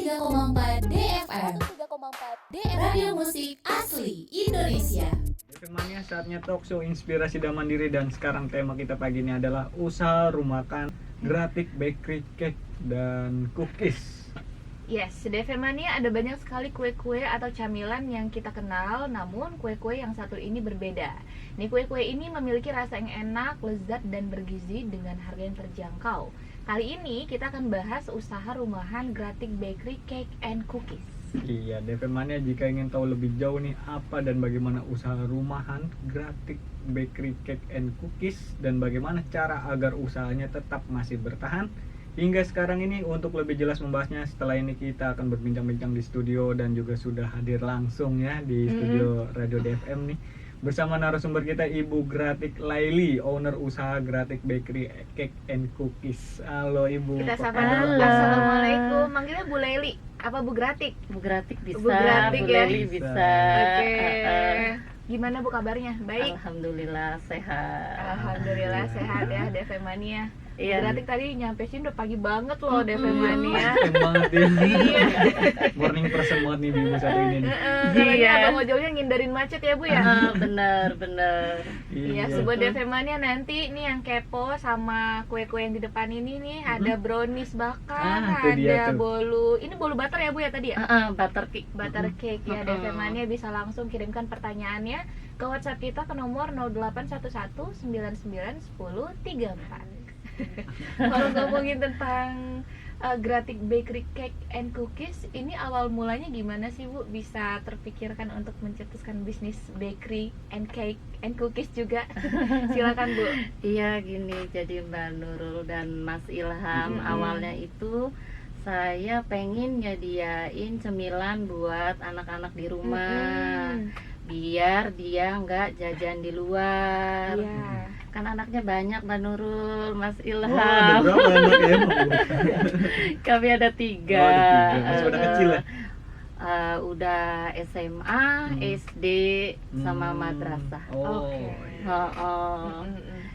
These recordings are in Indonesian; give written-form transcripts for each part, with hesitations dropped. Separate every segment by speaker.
Speaker 1: 103,4 DFM Radio Musik Asli Indonesia.
Speaker 2: Temanya saatnya talk show Inspirasi dan Mandiri, dan sekarang tema kita pagi ini adalah usaha rumah makan gratis bakery cake dan cookies.
Speaker 3: Yes, DFM Mania ada banyak sekali kue-kue atau camilan yang kita kenal, namun kue-kue yang satu ini berbeda. Nih, kue-kue ini memiliki rasa yang enak, lezat, dan bergizi dengan harga yang terjangkau. Kali ini kita akan bahas usaha rumahan Gratik Bakery Cake and Cookies.
Speaker 2: Iya, DFM Mania jika ingin tahu lebih jauh nih apa dan bagaimana usaha rumahan Gratik Bakery Cake and Cookies dan bagaimana cara agar usahanya tetap masih bertahan hingga sekarang ini, untuk lebih jelas membahasnya, setelah ini kita akan berbincang-bincang di studio dan juga sudah hadir langsung ya di studio Radio DFM nih bersama narasumber kita Ibu Gratik Laili, owner usaha Gratik Bakery Cake and Cookies. Halo Ibu.
Speaker 3: Kita sapa
Speaker 2: apa
Speaker 3: dulu.
Speaker 2: kabar?
Speaker 3: Assalamualaikum. Manggilnya Bu Laili apa Bu Gratik?
Speaker 4: Bu Gratik bisa,
Speaker 3: Bu Gratik
Speaker 4: Bu
Speaker 3: ya?
Speaker 4: Leli bisa.
Speaker 3: Oke. Gimana Bu kabarnya? Baik.
Speaker 4: Alhamdulillah sehat.
Speaker 3: Alhamdulillah sehat ya DFM Mania.
Speaker 4: Iya.
Speaker 3: Gratik tadi nyampe sini udah pagi banget loh DFM Mania.
Speaker 2: Keren banget ya. Morning person banget nih Ibu satu ini nih.
Speaker 3: Katanya
Speaker 4: Iya.
Speaker 3: abang ojolnya ngindarin macet ya Bu ya?
Speaker 4: Bener.
Speaker 3: Iya, sebuah DFM Mania nanti nih yang kepo sama kue-kue yang di depan ini nih, ada brownies bakar,
Speaker 2: itu dia
Speaker 3: ada
Speaker 2: tuh.
Speaker 3: bolu. Ini bolu butter ya Bu ya tadi ya?
Speaker 4: Butter cake.
Speaker 3: Butter cake ya. DFM Mania bisa langsung kirimkan pertanyaannya ke WhatsApp kita ke nomor 0811991034. Kalau ngomongin tentang Gratik Bakery Cake and Cookies, ini awal mulanya gimana sih Bu bisa terpikirkan untuk mencetuskan bisnis bakery and cake and cookies juga? Silakan Bu.
Speaker 4: Iya gini, jadi Mbak Nurul dan Mas Ilham, awalnya itu saya pengen nyediain cemilan buat anak-anak di rumah, biar dia nggak jajan di luar.
Speaker 3: Iya.
Speaker 4: Kan anaknya banyak Mbak Nurul, Mas
Speaker 2: Wah, ada
Speaker 4: Ilham.
Speaker 2: berapa anak ya Bu?
Speaker 4: Kami ada tiga.
Speaker 2: Oh, ada tiga. Masih udah kecil ya?
Speaker 4: Udah SMA, SD, sama madrasah.
Speaker 2: Oh.
Speaker 3: Oke.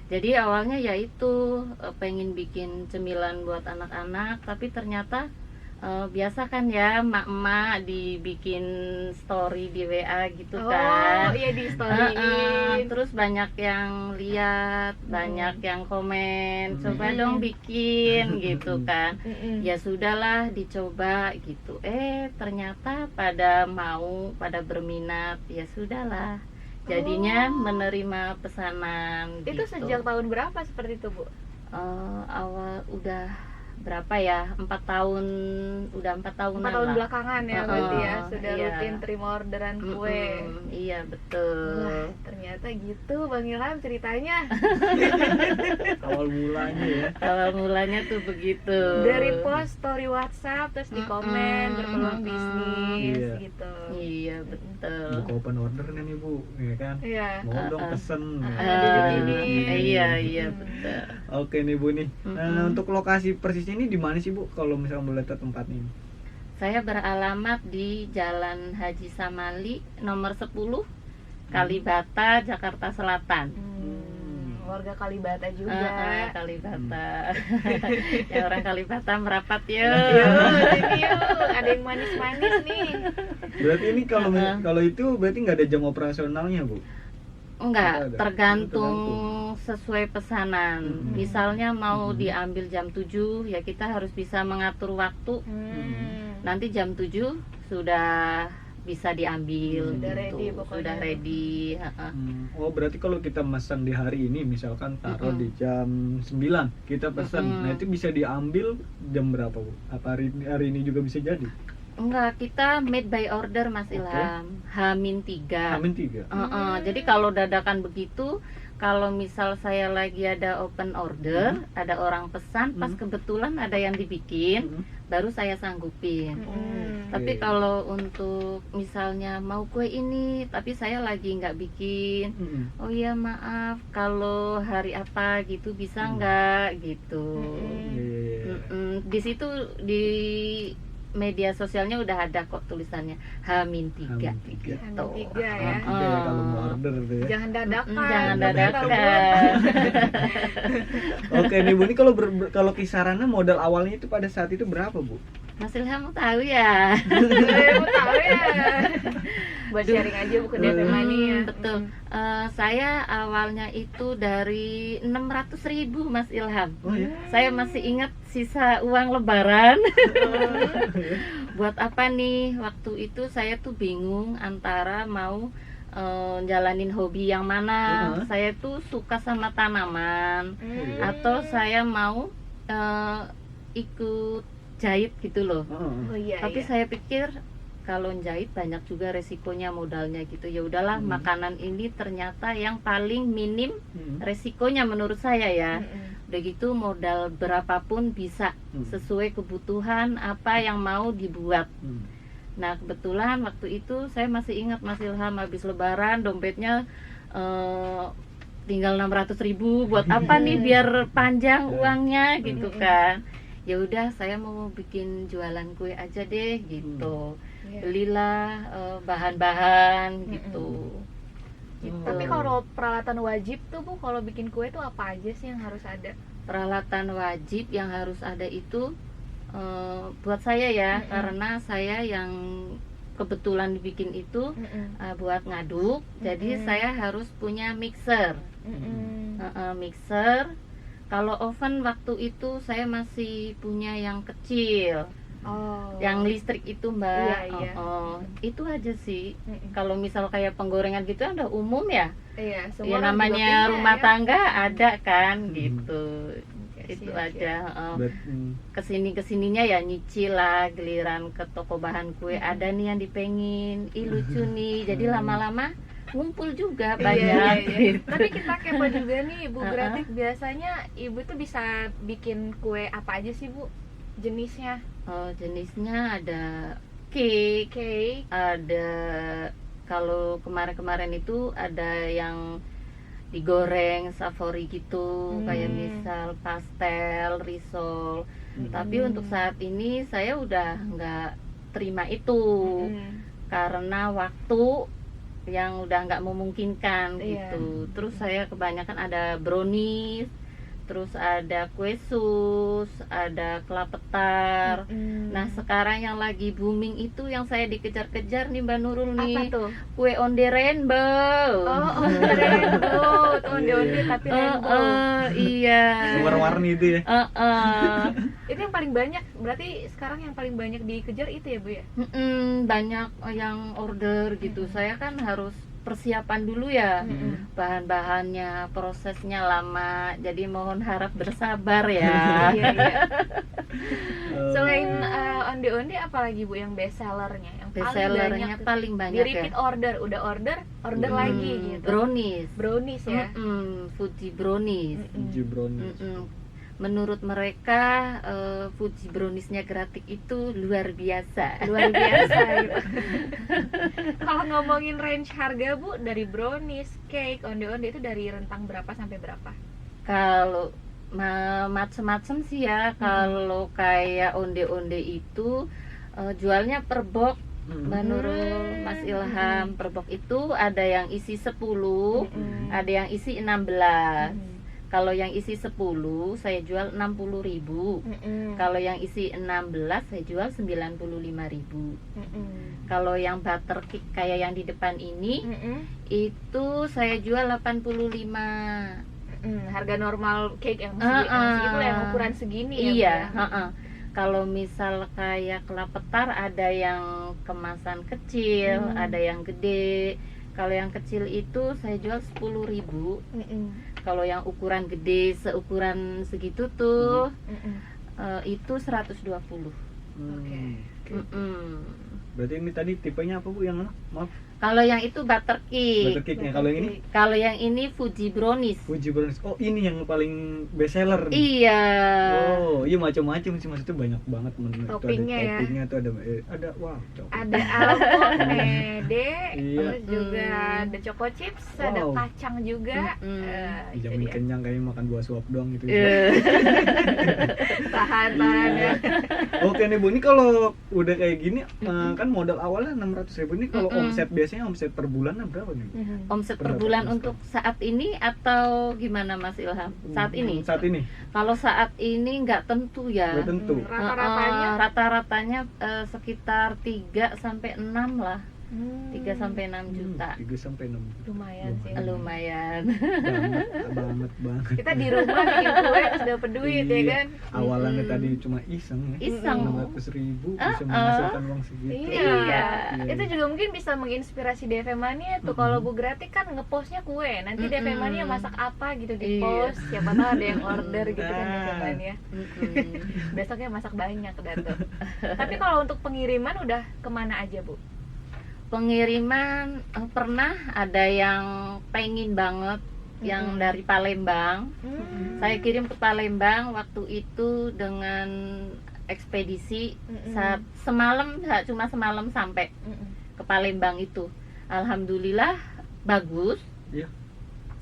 Speaker 4: Jadi awalnya ya itu pengen bikin cemilan buat anak-anak, tapi ternyata biasa kan ya emak-emak dibikin story di WA gitu kan.
Speaker 3: Oh iya, di storyin.
Speaker 4: Terus banyak yang lihat, banyak yang komen, coba dong bikin gitu kan. Ya sudahlah dicoba gitu. Ternyata pada mau, pada berminat, ya sudahlah. Jadinya menerima pesanan.
Speaker 3: Itu
Speaker 4: gitu.
Speaker 3: sejak tahun berapa seperti itu Bu?
Speaker 4: Awal udah berapa ya? 4 tahun, udah 4 tahunan
Speaker 3: 4 tahun
Speaker 4: lah.
Speaker 3: belakangan ya berarti ya sudah
Speaker 4: Iya.
Speaker 3: rutin terima orderan kue.
Speaker 4: Iya betul.
Speaker 3: Wah, ternyata gitu Bang Ilham ceritanya.
Speaker 2: Awal mulanya ya.
Speaker 4: Awal mulanya tuh begitu.
Speaker 3: Dari post story WhatsApp terus di komen berpeluang bisnis
Speaker 2: Iya.
Speaker 3: gitu.
Speaker 4: Iya betul.
Speaker 2: Buka open order kan Ibu, ya kan?
Speaker 3: Iya.
Speaker 2: Mau dong pesen.
Speaker 4: Iya betul.
Speaker 2: Oke nih Bu nih. Nah, untuk lokasi persisnya ini di mana sih Bu? Kalau misalnya boleh tahu tempat ini.
Speaker 4: Saya beralamat di Jalan Haji Samali nomor 10 Kalibata, Jakarta Selatan.
Speaker 3: Warga Kalibata juga.
Speaker 4: Kalibata. Ya orang Kalibata merapat yuk.
Speaker 3: Yuk, ada yang manis-manis nih.
Speaker 2: Berarti ini kalau itu berarti nggak ada jam operasionalnya Bu?
Speaker 4: Enggak,
Speaker 2: Ada.
Speaker 4: tergantung sesuai pesanan. Misalnya mau diambil jam 7, ya kita harus bisa mengatur waktu. Nanti jam 7 sudah bisa diambil.
Speaker 3: Sudah
Speaker 4: gitu.
Speaker 3: ready pokoknya.
Speaker 4: Sudah ready.
Speaker 2: Oh berarti kalau kita pesan di hari ini misalkan taruh di jam 9 kita pesan, nah itu bisa diambil jam berapa Bu? Apa hari ini juga bisa jadi?
Speaker 4: Enggak, kita made by order Mas Ilham. H-3.
Speaker 2: Amin 3.
Speaker 4: Jadi kalau dadakan begitu, kalau misal saya lagi ada open order, ada orang pesan, pas kebetulan ada yang dibikin, baru saya sanggupin. Tapi kalau untuk misalnya mau kue ini, tapi saya lagi nggak bikin, oh iya maaf, kalau hari apa gitu bisa nggak gitu. Di situ di media sosialnya udah ada kok tulisannya H-3
Speaker 2: H-3.
Speaker 4: gitu.
Speaker 3: H-3 ya.
Speaker 2: Kalau mau order tuh ya.
Speaker 3: Jangan dadakan.
Speaker 4: Jangan
Speaker 3: Tapi
Speaker 4: dadakan.
Speaker 2: Oke nih Bu, ini kalau kisarannya modal awalnya itu pada saat itu berapa Bu?
Speaker 4: Mas Ilham mau tahu ya?
Speaker 3: Mau tahu ya. Buat sharing aja buku DP Mania.
Speaker 4: Betul. Saya awalnya itu dari 600.000 Mas Ilham.
Speaker 2: Oh ya.
Speaker 4: Saya masih ingat sisa uang lebaran. Buat apa nih? Waktu itu saya tuh bingung antara mau jalanin hobi yang mana. Saya tuh suka sama tanaman atau saya mau ikut jahit gitu loh.
Speaker 3: Oh iya.
Speaker 4: Tapi
Speaker 3: iya.
Speaker 4: saya pikir kalau jahit banyak juga resikonya, modalnya gitu. Ya udahlah, makanan ini ternyata yang paling minim resikonya menurut saya ya. Udah gitu modal berapapun bisa sesuai kebutuhan apa yang mau dibuat. Nah kebetulan waktu itu saya masih ingat Mas Ilham, habis lebaran dompetnya tinggal 600.000. Buat apa nih biar panjang uangnya gitu kan. Ya udah saya mau bikin jualan kue aja deh gitu. Belilah bahan-bahan gitu. Gitu.
Speaker 3: Tapi kalau peralatan wajib tuh Bu, kalau bikin kue tuh apa aja sih yang harus ada?
Speaker 4: Peralatan wajib yang harus ada itu buat saya ya, karena saya yang kebetulan bikin itu buat ngaduk, jadi saya harus punya mixer. Mixer. Kalau oven waktu itu saya masih punya yang kecil, yang listrik itu Mbak.
Speaker 3: Iya.
Speaker 4: Itu aja sih. Kalau misal kayak penggorengan gitu udah umum ya.
Speaker 3: Iya,
Speaker 4: Ya namanya rumah tangga ada kan gitu. Itu aja. Kesininya ya nyicil lah, giliran ke toko bahan kue ada nih yang dipengin, lucu nih, jadi lama-lama ngumpul juga banyak.
Speaker 3: Iya.
Speaker 4: Gitu.
Speaker 3: Tapi kita kepo juga nih Bu Gratik, biasanya Ibu tuh bisa bikin kue apa aja sih Bu? Jenisnya?
Speaker 4: Jenisnya ada cake, ada kalau kemarin-kemarin itu ada yang digoreng savory gitu, kayak misal pastel, risol. Tapi untuk saat ini saya udah nggak terima itu karena waktu yang udah nggak memungkinkan gitu. Terus saya kebanyakan ada brownies, terus ada kue sus, ada kelapetar. Nah sekarang yang lagi booming itu yang saya dikejar-kejar nih Mbak Nurul nih.
Speaker 3: Apa tuh?
Speaker 4: Kue onde rainbow.
Speaker 3: Oh, rainbow, tuh onde-onde tapi rainbow.
Speaker 4: Iya.
Speaker 2: Warna-warni itu ya.
Speaker 3: Itu yang paling banyak, berarti sekarang yang paling banyak dikejar itu ya Bu ya?
Speaker 4: Banyak yang order gitu. Saya kan harus persiapan dulu ya, bahan-bahannya, prosesnya lama, jadi mohon harap bersabar ya.
Speaker 3: Iya. Selain onde-onde apalagi Bu yang best sellernya, yang
Speaker 4: Best sellernya paling
Speaker 3: di
Speaker 4: banyak
Speaker 3: repeat
Speaker 4: ya.
Speaker 3: order lagi gitu.
Speaker 4: Brownies
Speaker 3: ya.
Speaker 4: Fuji brownies.
Speaker 2: Brownies.
Speaker 4: Menurut mereka Fuji browniesnya Gratik itu luar biasa.
Speaker 3: Gitu. Kalau ngomongin range harga Bu, dari brownies, cake, onde-onde itu dari rentang berapa sampai berapa?
Speaker 4: Kalau macem-macem sih ya. Kalau kayak onde-onde itu jualnya per box. Mbak Nurul, Mas Ilham, per box itu ada yang isi 10, ada yang isi 16. Kalau yang isi 10 saya jual 60.000. Kalau yang isi 16 saya jual 95.000. Kalau yang butter cake kayak yang di depan ini itu saya jual 85.
Speaker 3: Harga normal cake yang segitu lah, yang ukuran segini ya.
Speaker 4: Iya,
Speaker 3: Bu, ya?
Speaker 4: Kalau misal kayak kelapetar ada yang kemasan kecil, ada yang gede. Kalau yang kecil itu saya jual 10.000. Kalau yang ukuran gede seukuran segitu tuh itu 120.
Speaker 2: Berarti ini tadi tipenya apa Bu yang mana? Maaf.
Speaker 4: Kalau yang itu butter cake.
Speaker 2: Butter cake-nya. Kalau yang ini?
Speaker 4: Kalau yang ini Fuji brownies.
Speaker 2: Fuji brownies. Oh, ini yang paling best seller nih.
Speaker 4: Iya.
Speaker 2: Oh, iya macam-macam sih, maksudnya banyak banget menurut
Speaker 3: Toppingnya ya.
Speaker 2: Toppingnya tuh ada wow.
Speaker 3: Ada almond, mede,
Speaker 2: Iya.
Speaker 3: terus juga ada choco chips, ada
Speaker 2: Wow.
Speaker 3: kacang juga. Itu
Speaker 2: Dijamin
Speaker 3: dia.
Speaker 2: kenyang kayaknya makan 2 suap doang gitu.
Speaker 3: Tahan ya.
Speaker 2: Oke nih Bu, Bu, ini kalau udah kayak gini kan modal awalnya 600.000 ini kalau omset biasanya omset per bulannya berapa nih? Bu?
Speaker 4: Omset per bulan untuk saat ini atau gimana Mas Ilham? Saat ini?
Speaker 2: Saat ini?
Speaker 4: Kalau saat ini nggak tentu ya.
Speaker 2: Nggak tentu.
Speaker 3: Rata-ratanya
Speaker 4: Rata-ratanya sekitar 3 sampai 6 lah. 3 sampai 6 juta.
Speaker 2: 3 sampai 6 juta.
Speaker 3: lumayan sih.
Speaker 4: Lumayan.
Speaker 2: banget.
Speaker 3: Kita di rumah bikin kue terus dapat duit ya
Speaker 2: Iya.
Speaker 3: kan.
Speaker 2: Awalnya tadi cuma iseng ya.
Speaker 4: Iseng.
Speaker 2: 600.000 bisa menghasilkan uang segitu.
Speaker 3: Iya.
Speaker 4: Iya.
Speaker 3: Itu juga mungkin bisa menginspirasi DV Mania tuh. Kalau Bu Gratik kan ngepostnya kue. Nanti DV Mania masak apa gitu di
Speaker 4: Iya.
Speaker 3: post. Siapa tahu ada yang order gitu kan DV
Speaker 2: Ah.
Speaker 3: Mania.
Speaker 4: Mm-mm.
Speaker 3: Besoknya masak banyak dah tuh. Tapi kalau untuk pengiriman udah kemana aja Bu?
Speaker 4: Pengiriman pernah ada yang pengen banget yang dari Palembang. Saya kirim ke Palembang waktu itu dengan ekspedisi semalam, cuma semalam sampai ke Palembang itu. Alhamdulillah bagus.
Speaker 2: Iya.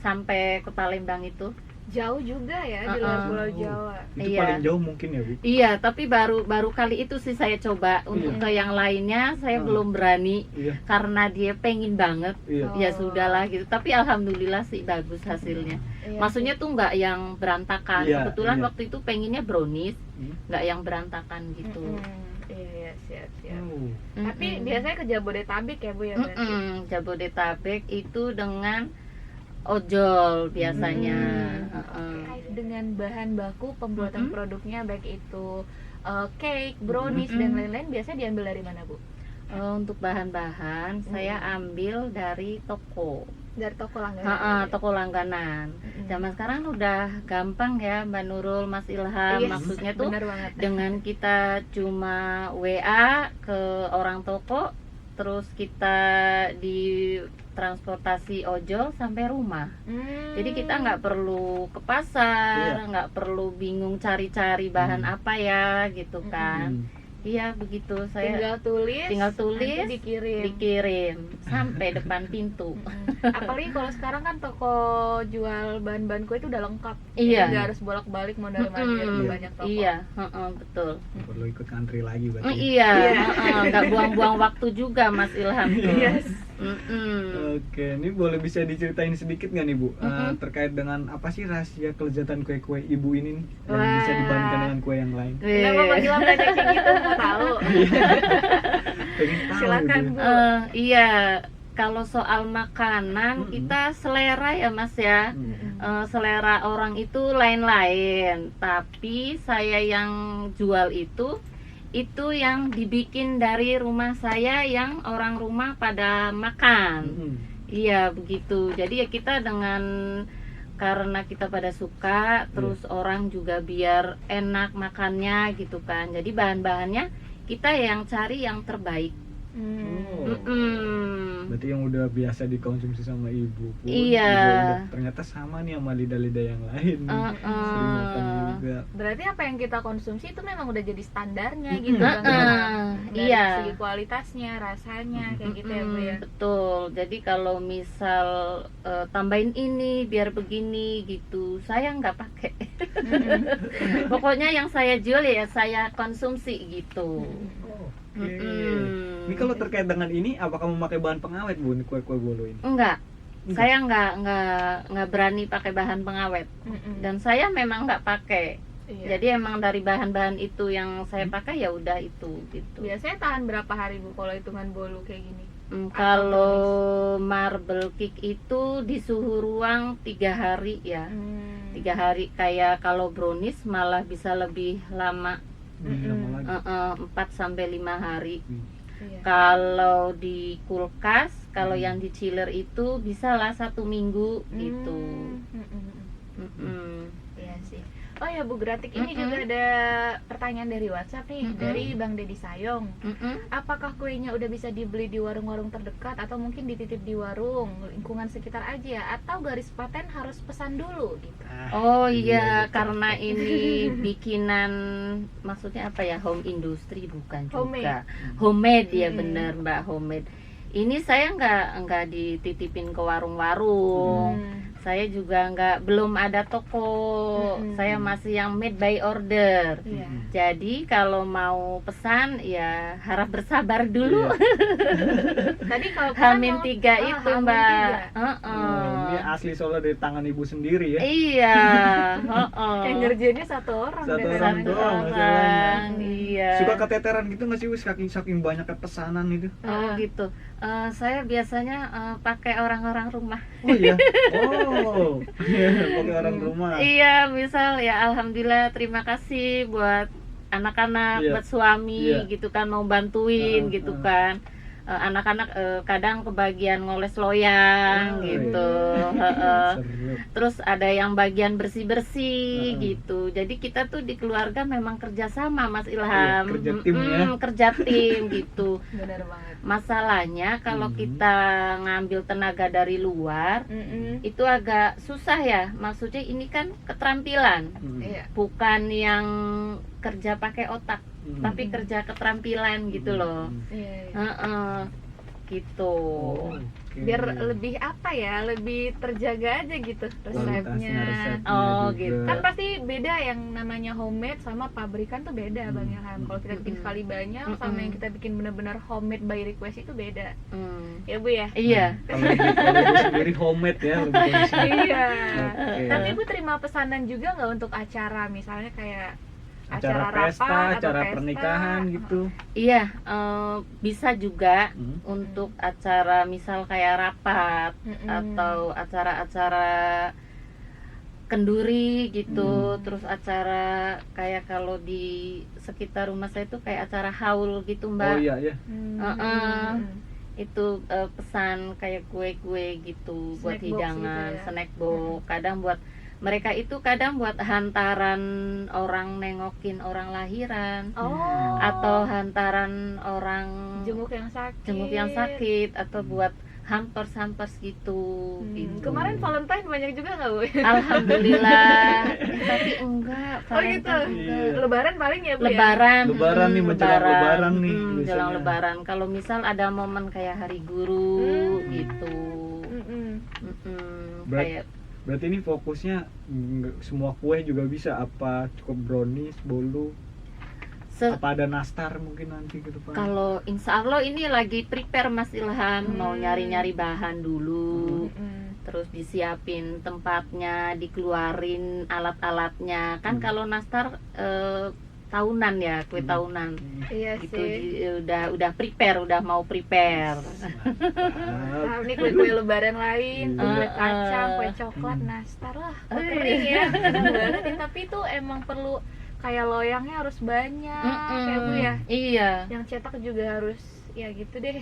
Speaker 4: Sampai ke Palembang itu.
Speaker 3: Jauh juga ya di luar Pulau Jawa.
Speaker 2: Itu
Speaker 4: Iya.
Speaker 2: paling jauh mungkin ya, Bu.
Speaker 4: Iya, tapi baru kali itu sih saya coba. Untuk ke yang lainnya saya belum berani
Speaker 2: Iya.
Speaker 4: karena dia pengen banget.
Speaker 2: Iya.
Speaker 4: Ya sudahlah gitu. Tapi alhamdulillah sih bagus hasilnya.
Speaker 3: Iya
Speaker 4: Maksudnya tuh nggak yang berantakan.
Speaker 2: Iya,
Speaker 4: Kebetulan
Speaker 2: iya.
Speaker 4: waktu itu pengennya brownies,
Speaker 2: Hmm.
Speaker 4: nggak yang berantakan
Speaker 3: sih.
Speaker 4: gitu.
Speaker 3: Iya, siap.
Speaker 2: Oh.
Speaker 3: Tapi biasanya ke Jabodetabek ya Bu ya berarti.
Speaker 4: Jabodetabek itu dengan ojol biasanya.
Speaker 3: Terkait dengan bahan baku pembuatan produknya baik itu cake, brownies
Speaker 4: Mm-mm.
Speaker 3: dan lain-lain biasanya diambil dari mana Bu?
Speaker 4: Untuk bahan-bahan saya ambil dari toko.
Speaker 3: Dari toko langganan.
Speaker 4: Toko langganan. Zaman sekarang udah gampang ya Mbak Nurul, Mas Ilham.
Speaker 3: Yes,
Speaker 4: Maksudnya tuh
Speaker 3: benar banget.
Speaker 4: dengan kita cuma WA ke orang toko, terus kita di transportasi ojol sampai rumah. Jadi kita nggak perlu ke pasar, nggak perlu bingung cari-cari bahan apa ya gitu kan. Iya begitu, saya
Speaker 3: tinggal tulis
Speaker 4: tulis,
Speaker 3: nanti dikirim.
Speaker 4: sampai depan pintu.
Speaker 3: Apalagi kalau sekarang kan toko jual bahan-bahan kue itu udah lengkap.
Speaker 4: Iya.
Speaker 3: Jadi nggak harus bolak-balik mondar mandir ke banyak toko.
Speaker 4: Iya, betul.
Speaker 2: Perlu ikut antri lagi berarti.
Speaker 4: Iya, nggak buang-buang waktu juga Mas Ilham tuh.
Speaker 3: Yes.
Speaker 2: Oke, ini boleh bisa diceritain sedikit nggak nih Bu terkait dengan apa sih rahasia kelezatan kue-kue Ibu ini nih, yang bisa dibandingkan dengan kue yang lain?
Speaker 3: Kenapa Bang Ilham nanya kayak gitu? Mau tahu?
Speaker 2: Pengen tahu
Speaker 3: Silakan
Speaker 2: gitu.
Speaker 3: Bu.
Speaker 4: Iya, kalau soal makanan kita selera ya Mas ya. Selera orang itu lain-lain, tapi saya yang jual itu yang dibikin dari rumah saya yang orang rumah pada makan. Iya begitu. Jadi ya kita karena kita pada suka, terus orang juga biar enak makannya gitu kan. Jadi bahan-bahannya kita yang cari yang terbaik.
Speaker 2: Berarti yang udah biasa dikonsumsi sama Ibu pun
Speaker 4: Iya.
Speaker 2: juga udah ternyata sama nih sama lidah-lidah yang lain nih. Sering makan juga.
Speaker 3: Berarti apa yang kita konsumsi itu memang udah jadi standarnya gitu
Speaker 2: Mm-mm.
Speaker 3: Bang Ilham. Dari
Speaker 4: Iya.
Speaker 3: segi kualitasnya, rasanya kayak gitu ya Bu ya.
Speaker 4: Betul. Jadi kalau misal tambahin ini biar begini gitu, saya nggak pakai. Pokoknya yang saya jual ya saya konsumsi gitu.
Speaker 2: Ini kalau terkait dengan ini, apakah memakai bahan pengawet Bu, ini kue-kue bolu ini?
Speaker 4: Enggak. Saya nggak berani pakai bahan pengawet. Dan saya memang nggak pakai.
Speaker 3: Iya.
Speaker 4: Jadi emang dari bahan-bahan itu yang saya pakai ya udah itu gitu.
Speaker 3: Biasanya tahan berapa hari Bu kalau hitungan bolu kayak gini?
Speaker 4: Kalau marble cake itu di suhu ruang 3 hari ya. 3 hari. Kayak kalau brownies malah bisa lebih lama,
Speaker 2: Lama lagi.
Speaker 4: 4 sampai 5 hari.
Speaker 3: Iya.
Speaker 4: Kalau di kulkas, kalau yang di chiller itu bisa lah 1 minggu gitu.
Speaker 3: Iya sih. Oh ya Bu Gratik, ini juga ada pertanyaan dari WhatsApp nih dari Bang Dedi Sayong. Apakah kuenya udah bisa dibeli di warung-warung terdekat atau mungkin dititip di warung lingkungan sekitar aja atau garis paten harus pesan dulu gitu?
Speaker 4: Oh iya, karena ini bikinan, maksudnya apa ya, home industry bukan juga. Homemade ya bener Mbak, homemade. Ini saya nggak dititipin ke warung-warung. Saya juga belum ada toko. Saya masih yang made by order.
Speaker 3: Iya.
Speaker 4: Jadi kalau mau pesan ya harap bersabar dulu.
Speaker 3: Tadi kalau pesan
Speaker 4: Hamin
Speaker 3: mau-
Speaker 4: 3 itu
Speaker 3: Hamin
Speaker 4: Mbak.
Speaker 3: 3.
Speaker 2: Ini asli soalnya dari tangan ibu sendiri ya.
Speaker 4: Iya. heeh.
Speaker 3: Yang ngerjainnya satu orang.
Speaker 2: Satu
Speaker 3: deh.
Speaker 2: orang
Speaker 4: Satu
Speaker 2: doang
Speaker 4: orang,
Speaker 2: masalahnya.
Speaker 4: iya.
Speaker 2: Suka keteteran gitu nggak sih wis, saking banyaknya pesanan itu?
Speaker 4: Oh gitu. Saya biasanya pakai orang-orang rumah.
Speaker 2: Oh iya. Oh. Pakai orang rumah.
Speaker 4: Iya, misal ya alhamdulillah terima kasih buat anak-anak,
Speaker 2: Iya.
Speaker 4: buat suami
Speaker 2: Iya.
Speaker 4: gitu kan mau bantuin gitu kan. Anak-anak kadang kebagian ngoles loyang
Speaker 2: Oh,
Speaker 4: gitu.
Speaker 2: Seru.
Speaker 4: Terus ada yang bagian bersih-bersih
Speaker 2: Heeh.
Speaker 4: gitu. Jadi kita tuh di keluarga memang kerjasama Mas Ilham.
Speaker 2: Iya, kerja tim ya.
Speaker 4: Kerja tim gitu.
Speaker 3: Benar banget.
Speaker 4: Masalahnya kalau
Speaker 2: Hmm.
Speaker 4: kita ngambil tenaga dari luar itu agak susah ya. Maksudnya ini kan keterampilan,
Speaker 3: Iya.
Speaker 4: bukan yang kerja pakai otak,
Speaker 2: Hmm.
Speaker 4: tapi kerja keterampilan gitu loh.
Speaker 3: Iya.
Speaker 4: Heeh. Gitu.
Speaker 2: Oh, oke.
Speaker 3: Biar lebih apa ya, lebih terjaga aja gitu resepnya.
Speaker 2: Kualitasnya, resepnya
Speaker 4: Oh,
Speaker 2: juga.
Speaker 4: gitu.
Speaker 3: Kan pasti beda yang namanya homemade sama pabrikan tuh beda Bang Ilham. Kalau kita bikin
Speaker 4: Mm-mm.
Speaker 3: sekali banyak sama
Speaker 4: Mm-mm.
Speaker 3: yang kita bikin benar-benar homemade by request itu beda.
Speaker 4: Hmm.
Speaker 3: Ya Bu ya?
Speaker 4: Iya.
Speaker 2: Kalau ibu sendiri homemade ya lebih kondisinya.
Speaker 3: Iya.
Speaker 2: Oke.
Speaker 3: Tapi Ibu terima pesanan juga nggak untuk acara misalnya kayak
Speaker 2: Acara
Speaker 3: rapat
Speaker 2: pesta,
Speaker 3: atau
Speaker 2: acara
Speaker 3: pesta?
Speaker 2: pernikahan gitu.
Speaker 4: Iya, bisa juga
Speaker 2: Hmm.
Speaker 4: untuk acara misal kayak rapat
Speaker 3: Mm-mm.
Speaker 4: atau acara-acara kenduri gitu,
Speaker 2: Hmm.
Speaker 4: terus acara kayak kalau di sekitar rumah saya itu kayak acara haul gitu Mbak.
Speaker 2: Oh iya ya.
Speaker 4: Heeh. Itu pesan kayak kue-kue gitu buat
Speaker 3: Snack box
Speaker 4: hidangan,
Speaker 3: gitu ya.
Speaker 4: snack box. Kadang buat mereka itu kadang buat hantaran orang nengokin orang lahiran
Speaker 3: Oh.
Speaker 4: atau hantaran orang
Speaker 3: jenguk yang sakit.
Speaker 4: jenguk yang sakit atau buat hampers gitu. Gitu.
Speaker 3: Kemarin Valentine banyak juga nggak Bu?
Speaker 4: Alhamdulillah. Tapi enggak,
Speaker 3: Oh gitu.
Speaker 4: Valentine enggak.
Speaker 2: Iya.
Speaker 3: Lebaran paling ya Bu ya?
Speaker 4: Lebaran,
Speaker 2: Lebaran nih, menjelang lebaran nih
Speaker 4: menjelang
Speaker 2: biasanya.
Speaker 4: lebaran. Kalau misal ada momen kayak hari guru gitu,
Speaker 3: Mm-mm.
Speaker 2: Berat.
Speaker 4: kayak
Speaker 2: Berarti ini fokusnya semua kue juga bisa, apa cukup brownies, bolu, apa ada nastar mungkin nanti ke depan?
Speaker 4: kalau insya Allah ini lagi prepare Mas Ilham, mau nyari-nyari bahan dulu,
Speaker 3: Mm-mm.
Speaker 4: terus disiapin tempatnya, dikeluarin alat-alatnya. Kan kalau nastar tahunan ya, kue tahunan.
Speaker 3: Iya
Speaker 4: Gitu
Speaker 3: sih.
Speaker 4: udah prepare, udah mau prepare.
Speaker 3: Nah, ini kue-kue lebaran lain, kue kacang, kue coklat, nastar lah. Keren ya, keren banget ya. Tapi itu emang perlu kayak loyangnya harus banyak, ya Bu ya.
Speaker 4: Iya.
Speaker 3: Yang cetak juga harus ya gitu deh.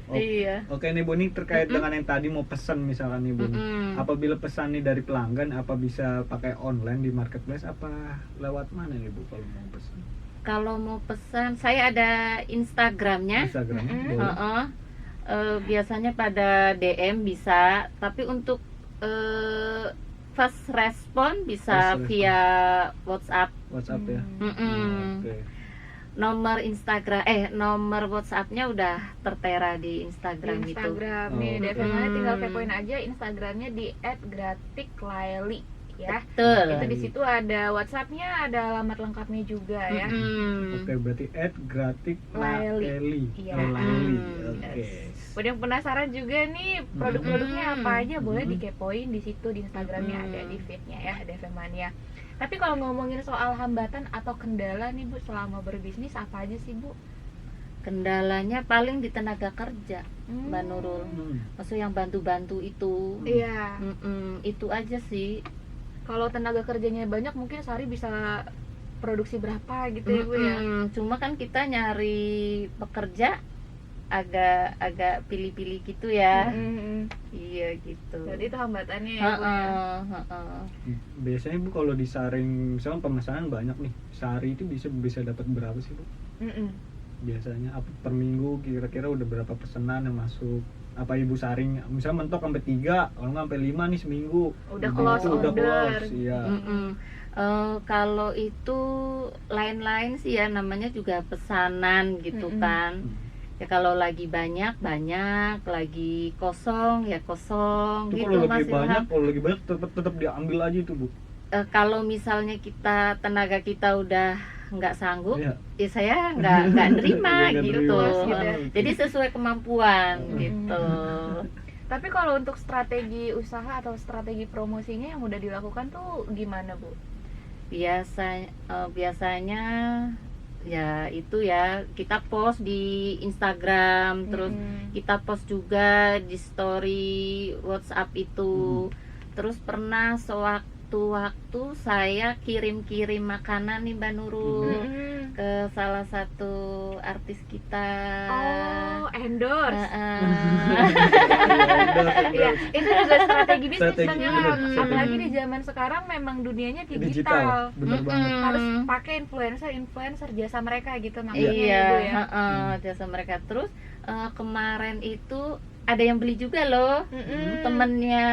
Speaker 2: Oh,
Speaker 4: Iya.
Speaker 2: Oke nih Bu, nih terkait dengan yang tadi mau pesan misalkan nih Bu, apabila pesan nih dari pelanggan, apa bisa pakai online di marketplace, apa lewat mana nih Bu kalau mau pesan?
Speaker 4: Kalau mau pesan, saya ada Instagramnya.
Speaker 2: Instagramnya boleh.
Speaker 4: Heeh. Biasanya pada DM bisa, tapi untuk fast respon bisa
Speaker 2: Fast respon.
Speaker 4: via WhatsApp.
Speaker 2: WhatsApp ya.
Speaker 4: Mm-mm.
Speaker 2: Oke.
Speaker 4: Nomor WhatsAppnya udah tertera di Instagram,
Speaker 3: Di
Speaker 4: itu.
Speaker 3: Instagram
Speaker 2: Oh,
Speaker 3: nih,
Speaker 2: oke.
Speaker 3: DFM-nya tinggal kepoin aja Instagramnya di @gratiklaili ya.
Speaker 4: Betul.
Speaker 3: Itu di situ ada WhatsApp-nya, ada alamat lengkapnya juga ya.
Speaker 4: Mm-mm.
Speaker 2: Oke, berarti @gratik
Speaker 3: Laeli.
Speaker 2: Laeli.
Speaker 3: Iya.
Speaker 2: Oh, Laeli.
Speaker 4: Mm.
Speaker 2: Oke.
Speaker 3: Buat yang penasaran juga nih produk-produknya apa aja, boleh
Speaker 2: Mm.
Speaker 3: dikepoin di situ di Instagramnya,
Speaker 4: Mm.
Speaker 3: ada di feed-nya ya, DFM Mania. Tapi kalau ngomongin soal hambatan atau kendala nih Bu selama berbisnis, apa aja sih Bu?
Speaker 4: Kendalanya paling di tenaga kerja, Mbak Nurul.
Speaker 2: Hmm.
Speaker 4: Maksud yang bantu-bantu itu.
Speaker 3: Iya.
Speaker 4: Itu aja sih.
Speaker 3: Kalau tenaga kerjanya banyak mungkin sehari bisa produksi berapa gitu ya Bu ya.
Speaker 4: Cuma kan kita nyari pekerja agak pilih-pilih gitu ya. Iya gitu.
Speaker 3: Jadi itu hambatannya ya Bu ya.
Speaker 4: Heeh.
Speaker 2: Biasanya Bu kalau disaring, misalnya pemesanan banyak nih, sehari itu bisa dapat berapa sih Bu? Biasanya apa per minggu kira-kira udah berapa pesanan yang masuk? Apa Ibu saring misalnya mentok sampai 3, kalau nggak sampai 5 nih seminggu?
Speaker 3: Udah
Speaker 2: Ibu
Speaker 3: close
Speaker 2: itu udah
Speaker 3: order.
Speaker 2: close, iya.
Speaker 4: Kalau itu lain-lain sih ya, namanya juga pesanan gitu
Speaker 3: Mm-mm.
Speaker 4: kan. Ya kalau lagi banyak, lagi kosong ya kosong
Speaker 2: Itu
Speaker 4: gitu
Speaker 2: kalau
Speaker 4: Mas
Speaker 2: lagi banyak,
Speaker 4: Ilham.
Speaker 2: kalau lagi banyak tetap diambil aja itu Bu.
Speaker 4: Kalau misalnya tenaga kita udah nggak sanggup,
Speaker 2: Iya.
Speaker 4: ya saya nggak nerima
Speaker 2: Nggak
Speaker 4: gitu.
Speaker 2: terima.
Speaker 3: gitu ya.
Speaker 4: Jadi sesuai kemampuan
Speaker 3: Mm-mm.
Speaker 4: gitu.
Speaker 3: Tapi kalau untuk strategi usaha atau strategi promosinya yang udah dilakukan tuh gimana Bu?
Speaker 4: Biasanya ya itu ya kita post di Instagram, terus kita post juga di story WhatsApp itu. Terus pernah sewaktu-waktu saya kirim-kirim makanan nih Mbak Nurul ke salah satu artis kita.
Speaker 3: Oh, endorse.
Speaker 2: Iya,
Speaker 3: Iya, itu juga strategi bisnis
Speaker 2: Strategi,
Speaker 3: banget.
Speaker 2: bener.
Speaker 3: Apalagi di zaman sekarang memang dunianya
Speaker 2: digital,
Speaker 3: digital.
Speaker 2: bener banget.
Speaker 3: Harus pakai influencer jasa mereka gitu makanya
Speaker 4: Iya,
Speaker 3: ya Bu ya.
Speaker 4: jasa mereka. Terus kemarin itu ada yang beli juga loh, temennya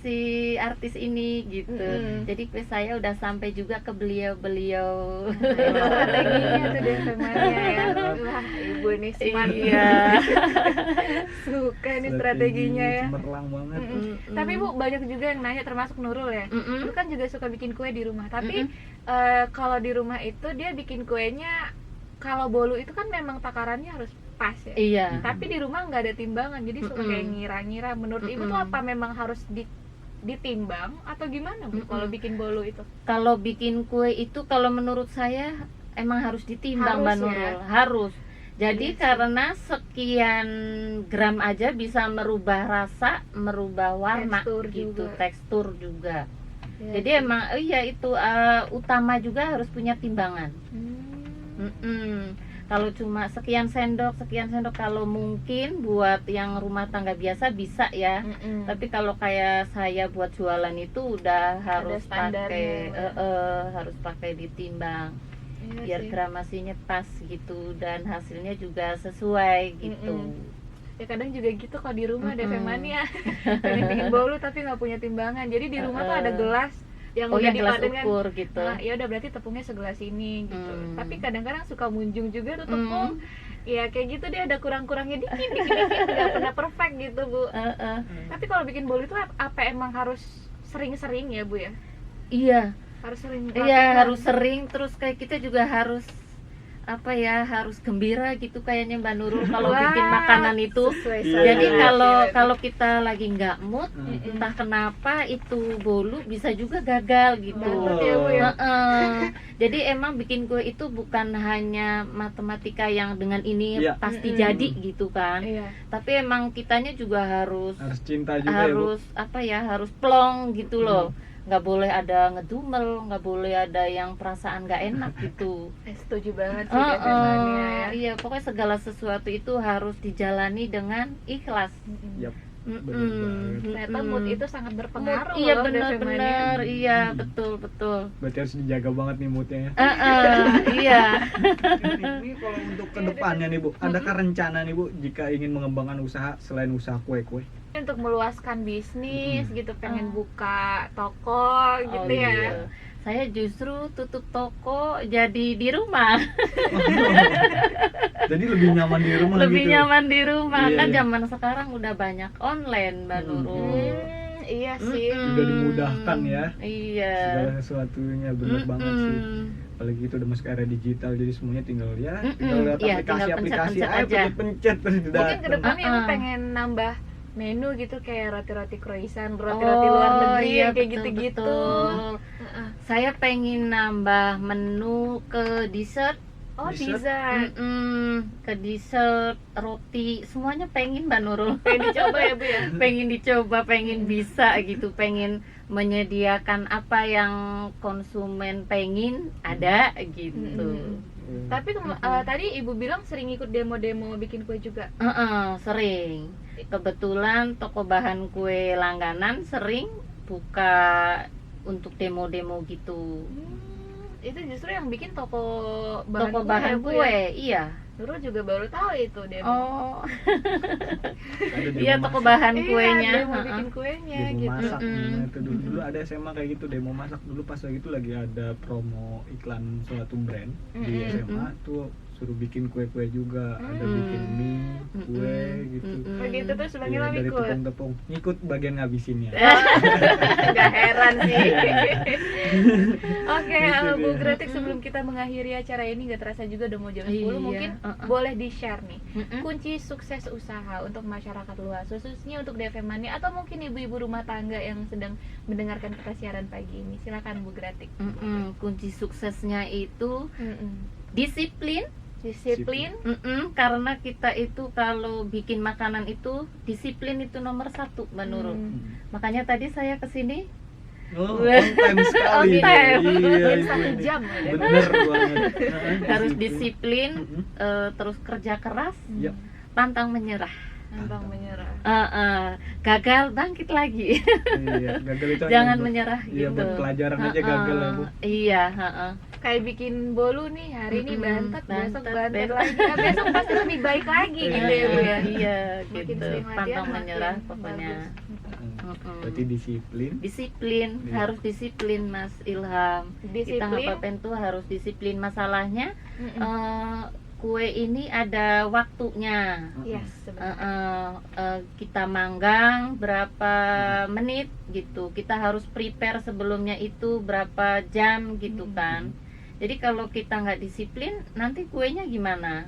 Speaker 4: si artis ini gitu. Jadi kue saya udah sampai juga ke beliau-beliau.
Speaker 3: Strateginya tuh DP Mania ya. Wah, Ibu ini smart.
Speaker 4: Iya.
Speaker 3: Suka nih strateginya ya.
Speaker 2: Cemerlang banget.
Speaker 3: Tapi Bu, banyak juga yang nanya termasuk Nurul ya.
Speaker 4: Mm-mm.
Speaker 3: Lu kan juga suka bikin kue di rumah. Tapi kalau di rumah itu dia bikin kuenya, kalau bolu itu kan memang takarannya harus pas ya.
Speaker 4: Iya.
Speaker 3: Tapi di rumah nggak ada timbangan, jadi suka kayak ngira-ngira. Menurut Ibu tuh apa memang harus ditimbang atau gimana Bu kalau bikin bolu itu?
Speaker 4: Kalau bikin kue itu kalau menurut saya emang harus ditimbang
Speaker 3: Harus
Speaker 4: Mbak
Speaker 3: ya?
Speaker 4: Nurul, harus. Jadi
Speaker 3: Iya sih.
Speaker 4: karena sekian gram aja bisa merubah rasa, merubah warna
Speaker 3: Tekstur
Speaker 4: gitu,
Speaker 3: juga.
Speaker 4: tekstur juga.
Speaker 3: Ya,
Speaker 4: Jadi emang iya itu utama juga harus punya timbangan. Kalau cuma sekian sendok kalau mungkin buat yang rumah tangga biasa bisa ya. Tapi kalau kayak saya buat jualan itu udah harus pakai
Speaker 3: standarnya.
Speaker 4: harus pakai ditimbang
Speaker 3: Iya
Speaker 4: biar
Speaker 3: sih.
Speaker 4: gramasinya pas gitu dan hasilnya juga sesuai gitu.
Speaker 3: Ya kadang juga gitu kalau di rumah ada
Speaker 4: Mm-mm.
Speaker 3: Mania pengen bikin bolu tapi nggak punya timbangan. Jadi di rumah tuh ada gelas yang
Speaker 4: Oh
Speaker 3: udah
Speaker 4: ya gelas
Speaker 3: dipadankan.
Speaker 4: ukur gitu.
Speaker 3: Nah, ya udah berarti tepungnya segelas ini gitu.
Speaker 4: Hmm.
Speaker 3: Tapi kadang-kadang suka munjung juga tuh tepung. Ya kayak gitu dia ada kurang-kurangnya dikit nggak pernah perfect gitu Bu. Tapi kalau bikin bolu itu apa emang harus sering-sering ya Bu ya?
Speaker 4: Iya.
Speaker 3: Harus sering.
Speaker 4: Iya
Speaker 3: latihan.
Speaker 4: harus sering, terus kayak kita juga harus harus gembira gitu kayaknya Mbak Nurul kalau
Speaker 3: Wah,
Speaker 4: bikin makanan itu.
Speaker 3: sesuai
Speaker 2: Iya,
Speaker 4: Jadi
Speaker 2: iya,
Speaker 4: kalau kita lagi nggak mood, entah kenapa itu bolu bisa juga gagal gitu.
Speaker 3: Banget ya, Bu, ya.
Speaker 4: Jadi emang bikin kue itu bukan hanya matematika yang dengan ini
Speaker 2: Iya.
Speaker 4: pasti jadi gitu kan.
Speaker 3: Iya.
Speaker 4: Tapi emang kitanya juga harus
Speaker 2: Cinta juga ya Bu.
Speaker 4: harus plong gitu loh. Nggak boleh ada ngedumel, nggak boleh ada yang perasaan nggak enak gitu.
Speaker 3: Setuju banget sih DP Mania ya.
Speaker 4: Iya, pokoknya segala sesuatu itu harus dijalani dengan ikhlas.
Speaker 2: Yap.
Speaker 4: Mm-mm.
Speaker 2: Bener banget.
Speaker 3: Ternyata mood itu sangat berpengaruh
Speaker 4: Iya
Speaker 3: loh DP Mania.
Speaker 4: benar-benar, iya betul.
Speaker 2: Berarti harus dijaga banget nih moodnya ya.
Speaker 4: Iya.
Speaker 2: Ini kalau untuk kedepannya nih Bu, adakah rencana nih Bu jika ingin mengembangkan usaha selain usaha kue-kue?
Speaker 3: Untuk meluaskan bisnis gitu, pengen buka toko
Speaker 4: Oh,
Speaker 3: gitu ya.
Speaker 4: iya. Saya justru tutup toko jadi di rumah.
Speaker 2: Jadi lebih nyaman di rumah
Speaker 4: Lebih
Speaker 2: gitu.
Speaker 4: nyaman di rumah.
Speaker 2: Iya,
Speaker 4: Kan
Speaker 2: iya.
Speaker 4: zaman sekarang udah banyak online, Mbak Nurul.
Speaker 3: Iya sih.
Speaker 2: Sudah dimudahkan ya.
Speaker 4: Iya.
Speaker 2: Segala sesuatunya bener banget sih. Apalagi itu udah masuk era digital, jadi semuanya tinggal tinggal lihat
Speaker 4: Iya,
Speaker 2: aplikasi-aplikasi
Speaker 4: tinggal
Speaker 2: ayo
Speaker 4: pencet-pencet
Speaker 2: pencet terus
Speaker 3: Mungkin
Speaker 2: datang.
Speaker 3: kedepannya aku pengen nambah menu gitu kayak roti-roti croissant, roti-roti luar negeri
Speaker 4: iya,
Speaker 3: kayak
Speaker 4: betul,
Speaker 3: gitu-gitu.
Speaker 4: betul. Saya pengen nambah menu ke dessert.
Speaker 3: Oh,
Speaker 2: Dessert?
Speaker 3: dessert.
Speaker 4: Ke dessert, roti, semuanya pengen Mbak Nurul.
Speaker 3: Pengen dicoba ya Bu ya.
Speaker 4: Pengen dicoba, pengen bisa gitu, pengen menyediakan apa yang konsumen pengen ada gitu.
Speaker 3: Tapi tadi Ibu bilang sering ikut demo-demo bikin kue juga.
Speaker 4: Sering. Kebetulan toko bahan kue langganan sering buka untuk demo-demo gitu.
Speaker 3: Itu justru yang bikin toko
Speaker 4: Toko
Speaker 3: kue
Speaker 4: bahan
Speaker 3: ya, Bu,
Speaker 4: kue,
Speaker 3: ya?
Speaker 4: iya.
Speaker 3: Nurul juga baru tahu itu demo.
Speaker 4: Oh,
Speaker 2: Ada demo
Speaker 4: iya toko
Speaker 2: masak.
Speaker 4: bahan
Speaker 3: Iya,
Speaker 4: kuenya.
Speaker 3: demo bikin kuenya
Speaker 2: Demo
Speaker 3: gitu.
Speaker 2: masak itu dulu ada SMA kayak gitu, demo masak dulu pas lagi itu lagi ada promo iklan suatu brand di SMA tuh suruh bikin kue-kue juga, ada bikin mie, kue gitu.
Speaker 3: Begitu terus Bang
Speaker 2: Iya,
Speaker 3: Ilham
Speaker 2: dari
Speaker 3: ikut.
Speaker 2: tepung-tepung ngikut bagian ngabisinnya.
Speaker 3: Gak heran sih. Oke,
Speaker 2: Gitu
Speaker 3: Bu
Speaker 2: dia.
Speaker 3: Gratik, sebelum kita mengakhiri acara ini gak terasa juga udah mau jam 10,
Speaker 4: Iya,
Speaker 3: mungkin
Speaker 4: uh-uh.
Speaker 3: boleh di-share nih
Speaker 4: Mm-mm.
Speaker 3: kunci sukses usaha untuk masyarakat luas, khususnya untuk DFM Mania atau mungkin ibu-ibu rumah tangga yang sedang mendengarkan kita siaran pagi ini. Silakan Bu Gratik.
Speaker 4: Kunci suksesnya itu
Speaker 3: Mm-mm.
Speaker 4: disiplin.
Speaker 3: Disiplin.
Speaker 4: Karena kita itu kalau bikin makanan itu disiplin itu nomor 1 Mbak Nurul. Makanya tadi saya kesini
Speaker 2: Oh, on time sekali.
Speaker 4: On time.
Speaker 2: Iya,
Speaker 3: Mungkin 1 jam ya.
Speaker 2: Bener banget.
Speaker 4: harus disiplin,
Speaker 2: Mm-mm.
Speaker 4: terus kerja keras,
Speaker 2: Yap.
Speaker 4: pantang menyerah.
Speaker 3: Gampang menyerah.
Speaker 4: Gagal bangkit lagi.
Speaker 2: Iya, gagal itu hanya
Speaker 4: Jangan
Speaker 2: buat-
Speaker 4: menyerah
Speaker 2: Iya,
Speaker 4: gitu.
Speaker 2: buat pelajaran aja gagal ya, Bu.
Speaker 4: Iya,
Speaker 3: Kayak bikin bolu nih, hari ini bantet, besok bantet
Speaker 4: besok.
Speaker 3: lagi, besok pasti lebih baik lagi gitu ya Bu ya.
Speaker 4: Iya,
Speaker 3: Makin
Speaker 4: gitu.
Speaker 3: sering latihan,
Speaker 4: Pantang
Speaker 3: makin
Speaker 4: menyerah pokoknya.
Speaker 3: bagus.
Speaker 2: Berarti disiplin.
Speaker 4: Disiplin,
Speaker 2: Iya.
Speaker 4: harus disiplin Mas Ilham. Kita
Speaker 3: Disiplin.
Speaker 4: ngapain tuh harus disiplin. Masalahnya
Speaker 3: Mm-mm.
Speaker 4: kue ini ada waktunya.
Speaker 3: Yes, sebenarnya.
Speaker 4: Kita manggang berapa menit gitu, kita harus prepare sebelumnya itu berapa jam gitu kan. Jadi kalau kita nggak disiplin, nanti kuenya gimana?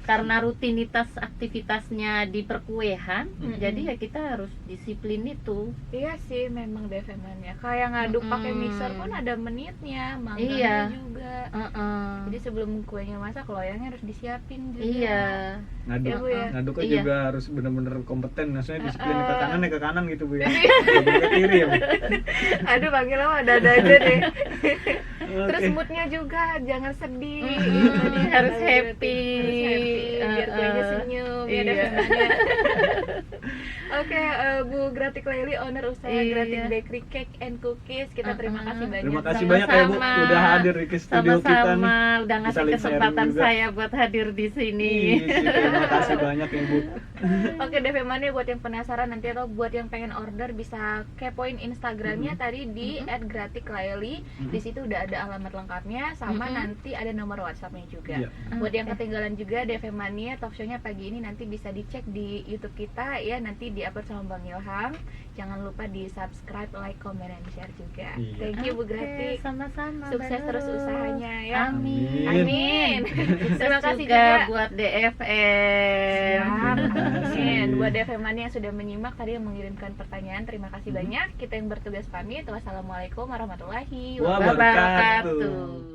Speaker 4: Karena rutinitas aktivitasnya di perkuean, jadi ya kita harus disiplin itu.
Speaker 3: Iya sih, memang DFM Mania. Kayak ngaduk pakai mixer pun ada menitnya, manggangnya
Speaker 4: Iya.
Speaker 3: juga.
Speaker 4: Uh-uh.
Speaker 3: Jadi sebelum kuenya masak, loyangnya harus disiapin juga.
Speaker 4: Iya.
Speaker 2: Ngaduk,
Speaker 3: Ya, Bu, ya.
Speaker 2: ngaduknya
Speaker 4: Iya.
Speaker 2: juga harus benar-benar kompeten. Maksudnya disiplin ke kanan ya ke kanan gitu, Bu ya. Nggak boleh ke kiri ya, Bu.
Speaker 3: Aduh, panggil lo ada aja deh. Terus
Speaker 2: Oke.
Speaker 3: moodnya juga jangan sedih.
Speaker 4: Mm-mm,
Speaker 3: Tadi
Speaker 4: harus
Speaker 3: kata
Speaker 4: happy.
Speaker 3: biar kuenya senyum, ya
Speaker 4: Iya.
Speaker 3: DFM Mania. Oke, Bu Gratik Laili, owner usaha
Speaker 4: Iya.
Speaker 3: Gratik Bakery Cake and Cookies. Kita terima kasih banyak.
Speaker 2: Terima kasih
Speaker 4: Sama-sama.
Speaker 2: banyak ya, Bu, udah hadir di studio kita nih.
Speaker 4: Sama-sama udah ngasih
Speaker 2: Saling sharing
Speaker 4: kesempatan
Speaker 2: juga.
Speaker 4: saya buat hadir di sini.
Speaker 2: Terima kasih banyak ya, Bu.
Speaker 3: Oke, DFM Mania, buat yang penasaran nanti atau buat yang pengen order bisa kepoin Instagramnya tadi di @gratiklaili. Di situ udah ada alamat lengkapnya sama nanti ada nomor WhatsAppnya juga.
Speaker 2: Iya.
Speaker 3: Buat yang ketinggalan juga DFM Mania talkshow-nya pagi ini nanti bisa dicek di YouTube kita ya, nanti di-upload sama Bang Ilham. Jangan lupa di subscribe, like, comment, and share juga.
Speaker 2: Iya.
Speaker 3: Thank you Bu
Speaker 4: Oke,
Speaker 3: Gratik.
Speaker 4: sama-sama.
Speaker 3: Sukses
Speaker 4: Mbak
Speaker 3: terus
Speaker 4: Nurul.
Speaker 3: usahanya ya.
Speaker 4: Amin.
Speaker 3: Amin. Terima kasih
Speaker 4: juga
Speaker 3: juga
Speaker 4: buat DFM.
Speaker 3: Siap,
Speaker 2: kasih.
Speaker 3: amin. Buat DFM Mania yang sudah menyimak tadi, yang mengirimkan pertanyaan, terima kasih banyak. Kita yang bertugas pamit. Wassalamualaikum warahmatullahi wabarakatuh.
Speaker 2: Wabarakatuh.
Speaker 4: Wabarakatuh.